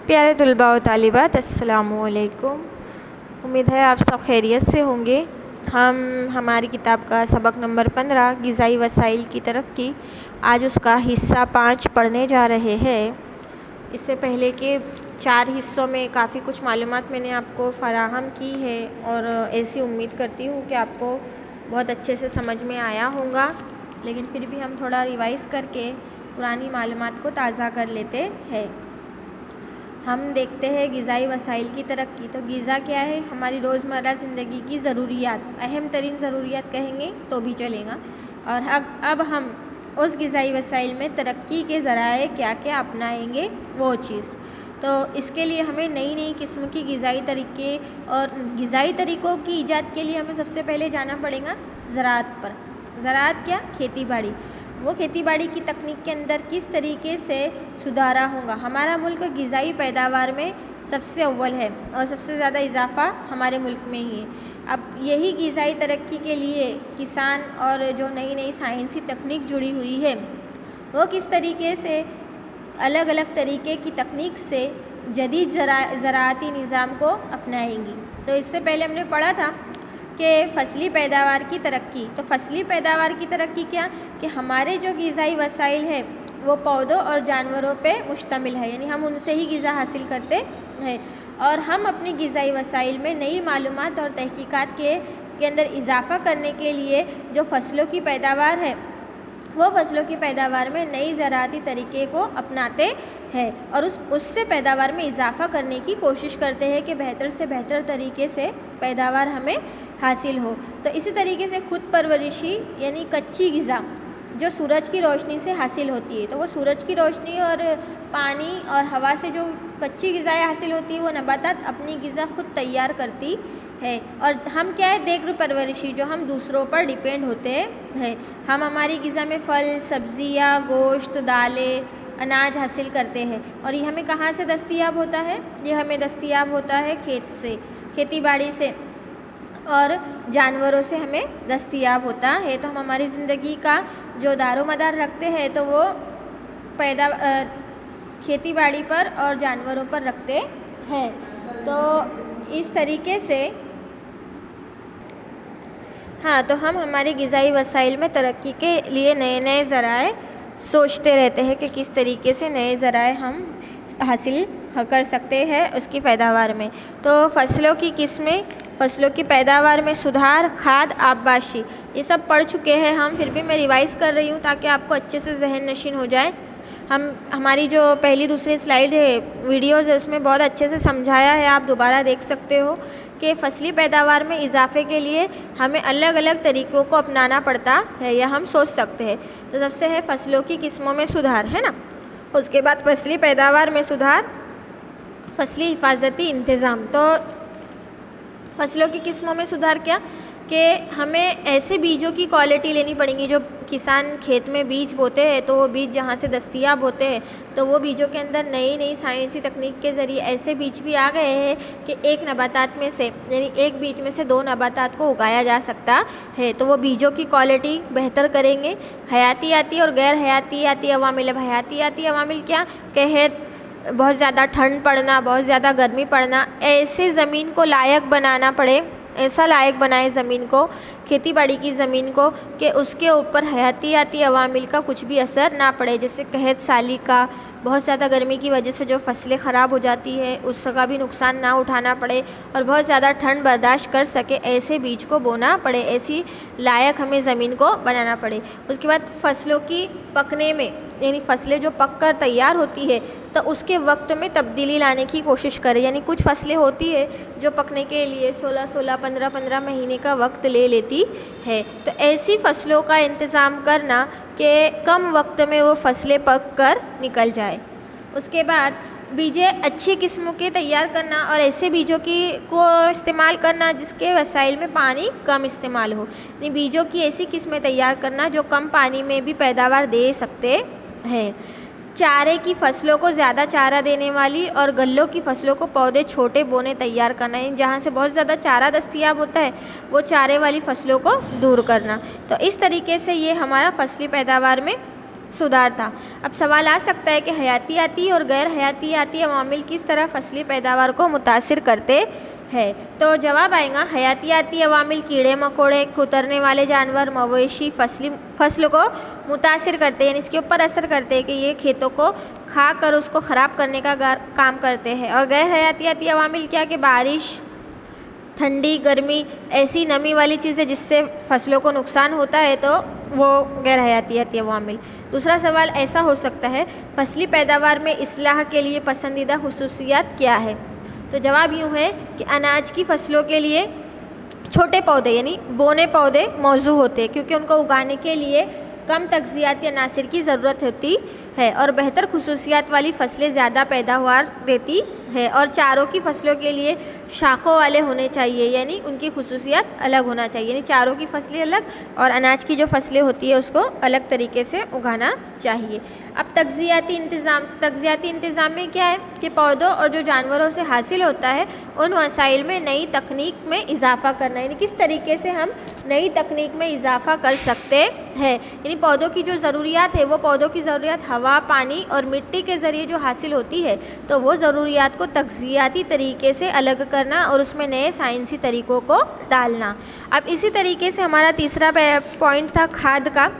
प्यारे तलबा व तालिबात, अस्सलामु अलैकुम। उम्मीद है आप सब खैरियत से होंगे। हम हमारी किताब का सबक नंबर 15 ग़िज़ाई वसाइल की तरक्की, आज उसका हिस्सा 5 पढ़ने जा रहे हैं। इससे पहले के 4 हिस्सों में काफ़ी कुछ मालूमात मैंने आपको फ़राहम की है और ऐसी उम्मीद करती हूँ कि आपको बहुत अच्छे से समझ में आया होगा, लेकिन फिर भी हम थोड़ा रिवाइज़ करके पुरानी मालूमात को ताज़ा कर लेते हैं। हम देखते हैं ग़िज़ाई वसाइल की तरक्की। तो ग़िज़ा क्या है? हमारी रोज़मर्रा ज़िंदगी की ज़रूरियात, अहम तरीन ज़रूरियात कहेंगे तो भी चलेगा। और अब हम उस ग़िज़ाई वसाइल में तरक्की के ज़राए क्या क्या अपनाएंगे वो चीज़। तो इसके लिए हमें नई नई किस्म की ग़िज़ाई तरीके और ग़िज़ाई तरीक़ों की ईजाद के लिए हमें सबसे पहले जाना पड़ेगा ज़राअत पर। ज़राअत क्या? खेती बाड़ी। वो खेती बाड़ी की तकनीक के अंदर किस तरीके से सुधारा होगा। हमारा मुल्क ग़िज़ाई पैदावार में सबसे अव्वल है और सबसे ज़्यादा इजाफ़ा हमारे मुल्क में ही है। अब यही ग़िज़ाई तरक्की के लिए किसान और जो नई नई साइंसी तकनीक जुड़ी हुई है वो किस तरीके से अलग अलग तरीके की तकनीक से जदीद ज़राअती निज़ाम को अपनाएंगी। तो इससे पहले हमने पढ़ा था कि फसली पैदावार की तरक्की। तो फसली पैदावार की तरक्की क्या कि हमारे जो ग़िज़ाई वसाइल है वो पौधों और जानवरों पे मुश्तमिल है, यानी हम उनसे ही ग़िज़ा हासिल करते हैं। और हम अपनी ग़िज़ाई वसाइल में नई मालूमात और तहकीकात के अंदर इजाफ़ा करने के लिए जो फसलों की पैदावार है वो फसलों की पैदावार में नई ज़राअती तरीक़े को अपनाते हैं और उससे पैदावार में इजाफ़ा करने की कोशिश करते हैं कि बेहतर से बेहतर तरीके से पैदावार हमें हासिल हो। तो इसी तरीके से खुद परवरिशी यानी कच्ची ग़िज़ा जो सूरज की रोशनी से हासिल होती है, तो वो सूरज की रोशनी और पानी और हवा से जो कच्ची ग़िज़ाएँ हासिल होती है वो नबातात अपनी ग़िज़ा खुद तैयार करती है। और हम क्या है? देख परवरिशी, जो हम दूसरों पर डिपेंड होते हैं। हम हमारी ग़िज़ा में फल, सब्ज़ियाँ, गोश्त, दालें, अनाज हासिल करते हैं और ये हमें कहाँ से दस्तयाब होता है? ये हमें दस्तयाब होता है खेत से, खेती बाड़ी से और जानवरों से हमें दस्तयाब होता है। तो हम हमारी ज़िंदगी का जो दारोमदार रखते हैं तो वो खेती बाड़ी पर और जानवरों पर रखते हैं। तो इस तरीके से तो हम हमारी ग़िज़ाई वसाइल में तरक्की के लिए नए नए ज़राए सोचते रहते हैं कि किस तरीके से नए ज़राए हम हासिल कर सकते हैं उसकी पैदावार में। तो फसलों की किस्में, फसलों की पैदावार में सुधार, खाद, आबपाशी, ये सब पढ़ चुके हैं हम, फिर भी मैं रिवाइज़ कर रही हूँ ताकि आपको अच्छे से जहन नशीन हो जाए। हमारी जो पहली दूसरी स्लाइड है, वीडियोज़ है, उसमें बहुत अच्छे से समझाया है, आप दोबारा देख सकते हो कि फसली पैदावार में इजाफे के लिए हमें अलग अलग तरीक़ों को अपनाना पड़ता है या हम सोच सकते हैं। तो सबसे है फसलों की किस्मों में सुधार, है ना। उसके बाद फसली पैदावार में सुधार, फसली हिफाजती इंतज़ाम। तो फसलों की किस्मों में सुधार क्या कि हमें ऐसे बीजों की क्वालिटी लेनी पड़ेगी। जो किसान खेत में बीज बोते हैं तो वो बीज जहाँ से दस्तयाब होते हैं तो वो बीजों के अंदर नई नई साइंसी तकनीक के ज़रिए ऐसे बीज भी आ गए हैं कि एक नबातात में से, यानी एक बीज में से 2 नबातात को उगाया जा सकता है। तो वो बीजों की क्वालिटी बेहतर करेंगे। हयातियाती और गैर हयातियाती अवामिल। अब हयातियाती अवामिल क्या? कहत, बहुत ज़्यादा ठंड पड़ना, बहुत ज़्यादा गर्मी पड़ना, ऐसे ज़मीन को लायक बनाना पड़े, ऐसा लायक बनाए ज़मीन को, खेती बाड़ी की ज़मीन को, कि उसके ऊपर हयातियाती अवामिल का कुछ भी असर ना पड़े। जैसे कहत साली का, बहुत ज़्यादा गर्मी की वजह से जो फसलें ख़राब हो जाती है उसका भी नुकसान ना उठाना पड़े और बहुत ज़्यादा ठंड बर्दाश्त कर सके, ऐसे बीज को बोना पड़े, ऐसी लायक हमें ज़मीन को बनाना पड़े। उसके बाद फसलों की पकने में, यानी फसलें जो पक कर तैयार होती है तो उसके वक्त में तब्दीली लाने की कोशिश करें। यानी कुछ फसलें होती है जो पकने के लिए 16-16, 15-15 महीने का वक्त ले लेती है। तो ऐसी फसलों का इंतज़ाम करना कि कम वक्त में वो फसलें पक कर निकल जाए। उसके बाद बीजें अच्छी किस्मों के तैयार करना और ऐसे बीजों को इस्तेमाल करना जिसके वसाइल में पानी कम इस्तेमाल हो। यानी बीजों की ऐसी किस्में तैयार करना जो कम पानी में भी पैदावार दे सकते हैं। चारे की फसलों को ज़्यादा चारा देने वाली और गल्लों की फसलों को पौधे छोटे बोने तैयार करना, यानी जहाँ से बहुत ज़्यादा चारा दस्तयाब होता है वो चारे वाली फसलों को दूर करना। तो इस तरीके से ये हमारा फसली पैदावार में सुधार था। अब सवाल आ सकता है कि हयातियाती और गैर हयातियाती अवामिल किस तरह फसली पैदावार को मुतासिर करते हैं। तो जवाब आएगा हयातियाती अवामिल कीड़े मकोड़े, कुतरने वाले जानवर, मवेशी फसल को मुतासिर करते हैं, यानी इसके ऊपर असर करते हैं कि ये खेतों को खा कर उसको ख़राब करने का काम करते हैं। और गैर हयातियाती अवामिल क्या कि बारिश, ठंडी, गर्मी, ऐसी नमी वाली चीज़ें जिससे फसलों को नुकसान होता है, तो वो गैर हयातियाती अवामिल। दूसरा सवाल ऐसा हो सकता है, फसली पैदावार में इस्लाह के लिए पसंदीदा खुसूसियात क्या है। तो जवाब यूँ है कि अनाज की फसलों के लिए छोटे पौधे यानी बोने पौधे मौजू होते हैं, क्योंकि उनको उगाने के लिए कम तग़ज़ियाती अनासिर की ज़रूरत होती है और बेहतर खुसूसियात वाली फसलें ज़्यादा पैदावार देती है। और चारों की फसलों के लिए शाखों वाले होने चाहिए, यानी उनकी खुसूसियात अलग होना चाहिए, यानी चारों की फसलें अलग और अनाज की जो फसलें होती है उसको अलग तरीके से उगाना चाहिए। अब तग़ज़ियाती इंतज़ाम में क्या है कि पौधों और जो जानवरों से हासिल होता है उन वसाइल में नई तकनीक में इजाफ़ा करना, यानी किस तरीके से हम नई तकनीक में इजाफ़ा कर सकते हैं। यानी पौधों की जो ज़रूरियात है वो पौधों की ज़रूरियात हवा, पानी और मिट्टी के ज़रिए जो हासिल होती है, तो वो ज़रूरियात को तग़ज़ियाती तरीके से अलग करना और उसमें नए साइंसी तरीक़ों को डालना। अब इसी तरीके से हमारा तीसरा पॉइंट था खाद का।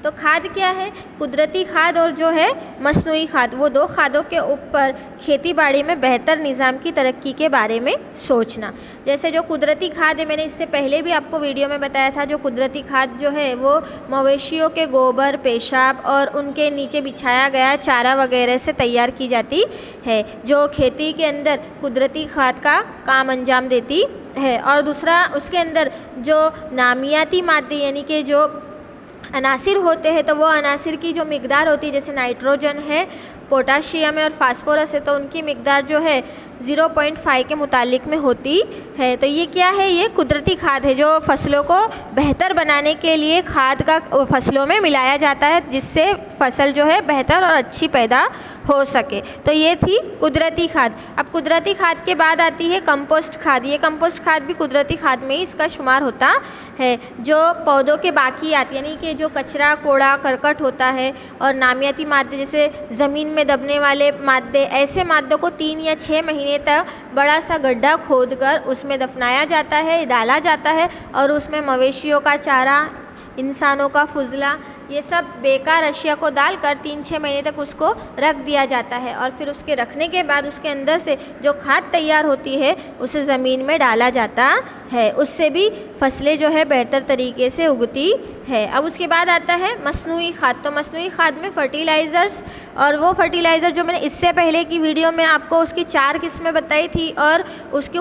तो खाद क्या है, कुदरती खाद और जो है मसनूई खाद, वो दो खादों के ऊपर खेती बाड़ी में बेहतर निज़ाम की तरक्की के बारे में सोचना। जैसे जो कुदरती खाद है, मैंने इससे पहले भी आपको वीडियो में बताया था, जो कुदरती खाद जो है वो मवेशियों के गोबर, पेशाब और उनके नीचे बिछाया गया चारा वगैरह से तैयार की जाती है, जो खेती के अंदर कुदरती खाद का काम अंजाम देती है। और दूसरा उसके अंदर जो नामियाती मादे यानी कि जो अनासिर होते हैं, तो वो अनासिर की जो मिकदार होती है, जैसे नाइट्रोजन है, पोटाशियम है और फास्फोरस है, तो उनकी मिकदार जो है 0.5 के मुतालिक में होती है। तो ये क्या है, ये कुदरती खाद है जो फसलों को बेहतर बनाने के लिए खाद का फसलों में मिलाया जाता है, जिससे फसल जो है बेहतर और अच्छी पैदा हो सके। तो ये थी कुदरती खाद। अब कुदरती खाद के बाद आती है कंपोस्ट खाद। ये कंपोस्ट खाद भी कुदरती खाद में ही इसका शुमार होता है, जो पौधों के बाक़ियात यानी कि जो कचरा, कोड़ा, करकट होता है और नामियाती मादे जैसे ज़मीन में दबने वाले मादे, ऐसे मादों को 3 या 6 महीने तक बड़ा सा गड्ढा खोदकर उसमें दफनाया जाता है, डाला जाता है और उसमें मवेशियों का चारा, इंसानों का फुजला, ये सब बेकार अशिया को डालकर 3-6 महीने तक उसको रख दिया जाता है। और फिर उसके रखने के बाद उसके अंदर से जो खाद तैयार होती है उसे ज़मीन में डाला जाता है, उससे भी फसलें जो है बेहतर तरीके से उगती है। अब उसके बाद आता है मसनूई खाद। तो मसनूई खाद में फर्टिलाइज़र्स, और वो फर्टिलाइज़र जो मैंने इससे पहले की वीडियो में आपको उसकी 4 किस्में बताई थी और उसके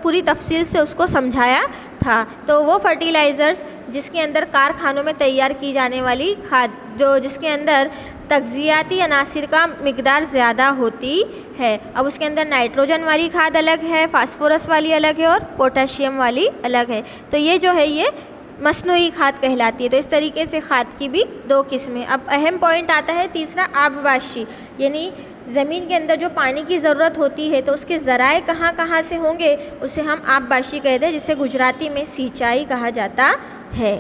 पूरी तफसील से उसको समझाया था। तो वो फर्टिलाइज़र्स जिसके अंदर कारखानों में तैयार की जाने वाली खाद, जो जिसके अंदर तग़ज़ियाती अनासिर का मिकदार ज़्यादा होती है। अब उसके अंदर नाइट्रोजन वाली खाद अलग है, फास्फोरस वाली अलग है और पोटाशियम वाली अलग है। तो ये जो है ये मसनूई खाद कहलाती है। तो इस तरीके से खाद की भी 2 किस्में। अब अहम पॉइंट आता है तीसरा, आबपाशी, यानी ज़मीन के अंदर जो पानी की ज़रूरत होती है तो उसके ज़राए कहाँ कहाँ से होंगे, उसे हम आबपाशी कहते हैं, जिसे गुजराती में सिंचाई कहा जाता है।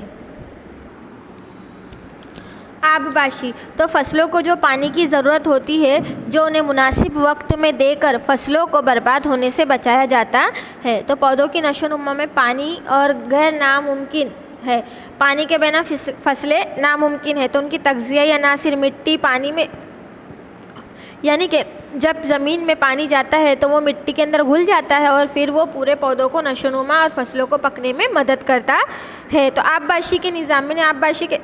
आबपाशी तो फसलों को जो पानी की ज़रूरत होती है, जो उन्हें मुनासिब वक्त में देकर फसलों को बर्बाद होने से बचाया जाता है। तो पौधों की नशोनुमा में पानी और गैर नामुमकिन है, पानी के बिना फसलें नामुमकिन है। तो उनकी तग़ज़ियाई अनासिर मिट्टी, पानी में, यानी कि जब ज़मीन में पानी जाता है तो वो मिट्टी के अंदर घुल जाता है और फिर वो पूरे पौधों को नशोनुमा और फसलों को पकने में मदद करता है। तो आबपाशी के निज़ाम, मैंने आबपाशी के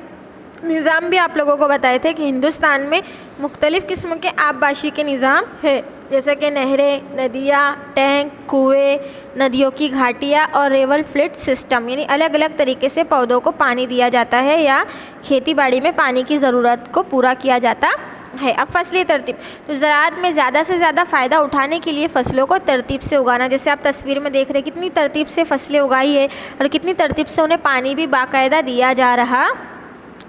निज़ाम भी आप लोगों को बताए थे कि हिंदुस्तान में मुख्तलिफ़ किस्म के आबपाशी के निज़ाम है, जैसे कि नहरें, नदियाँ, टैंक, कुएँ, नदियों की घाटियाँ और रिवर फ्लड सिस्टम, यानी अलग अलग तरीके से पौधों को पानी दिया जाता है या खेती बाड़ी में पानी की ज़रूरत को पूरा किया जाता है। अब फसली तरतीब, तो ज़राअत में ज़्यादा से ज़्यादा फ़ायदा उठाने के लिए फ़सलों को तरतीब से उगाना। जैसे आप तस्वीर में देख रहे हैं कितनी तरतीब से फसलें उगाई है और कितनी तरतीब से उन्हें पानी भी बाकायदा दिया जा रहा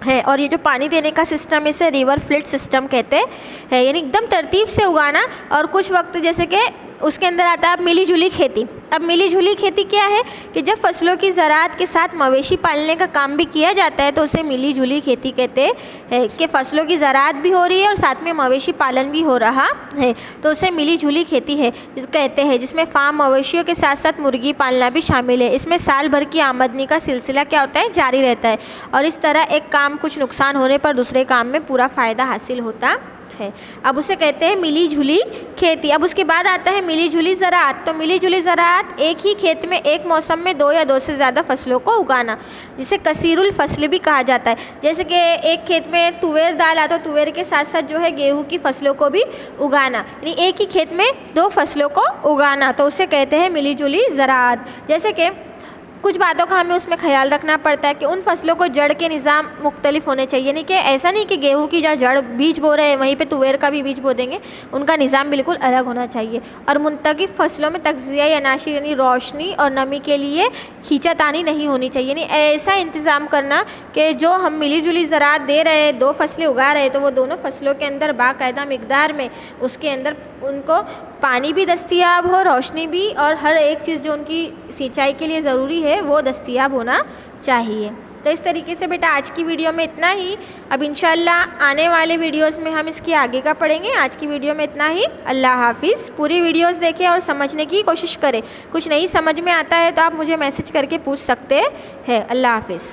है। और ये जो पानी देने का सिस्टम, इसे रिवर फ्लड सिस्टम कहते हैं, यानी एकदम तरतीब से उगाना। और कुछ वक्त जैसे कि उसके अंदर आता है अब मिली जुली खेती। अब मिली जुली खेती क्या है कि जब फसलों की ज़राअत के साथ मवेशी पालने का काम भी किया जाता है तो उसे मिली जुली खेती कहते हैं, कि फसलों की ज़राअत भी हो रही है और साथ में मवेशी पालन भी हो रहा है, तो उसे मिली जुली खेती है कहते हैं, जिसमें फार्म मवेशियों के साथ साथ मुर्गी पालना भी शामिल है। इसमें साल भर की आमदनी का सिलसिला क्या होता है, जारी रहता है, और इस तरह एक काम कुछ नुकसान होने पर दूसरे काम में पूरा फ़ायदा हासिल होता है। अब उसे कहते हैं मिली जुली खेती। अब उसके बाद आता है मिली जुली ज़राअत। तो मिली जुली ज़राअत एक ही खेत में एक मौसम में 2 या 2 से ज़्यादा फसलों को उगाना, जिसे कसीरुल फसल भी कहा जाता है। जैसे कि एक खेत में तुवेर डाला तो तुवेर के साथ साथ जो है गेहूं की फसलों को भी उगाना, यानी एक ही खेत में 2 फसलों को उगाना, तो उसे कहते हैं मिली जुली ज़राअत। जैसे कि कुछ बातों का हमें उसमें ख्याल रखना पड़ता है कि उन फसलों को जड़ के निज़ाम मुख्तलिफ होने चाहिए, यानी कि ऐसा नहीं कि गेहूं की जहाँ जड़ बीज बो रहे हैं वहीं पे तुवेर का भी बीज बो देंगे, उनका निज़ाम बिल्कुल अलग होना चाहिए। और मुंतकिब फसलों में तग़ज़िया या नाशी यानी रोशनी और नमी के लिए खींचातानी नहीं होनी चाहिए, यानी ऐसा इंतज़ाम करना कि जो हम मिली जुली ज़राअत दे रहे हैं, 2 फसलें उगा रहे हैं, तो वो दोनों फसलों के अंदर बाकायदा मिक़दार में उसके अंदर उनको पानी भी दस्तयाब हो, रोशनी भी, और हर एक चीज़ जो उनकी सिंचाई के लिए ज़रूरी है वो दस्तयाब होना चाहिए। तो इस तरीके से बेटा आज की वीडियो में इतना ही। अब इंशाल्लाह आने वाले वीडियोस में हम इसकी आगे का पढ़ेंगे। आज की वीडियो में इतना ही। अल्लाह हाफिज़। पूरी वीडियोस देखें और समझने की कोशिश करें। कुछ नहीं समझ में आता है तो आप मुझे मैसेज करके पूछ सकते हैं। अल्लाह हाफिज़।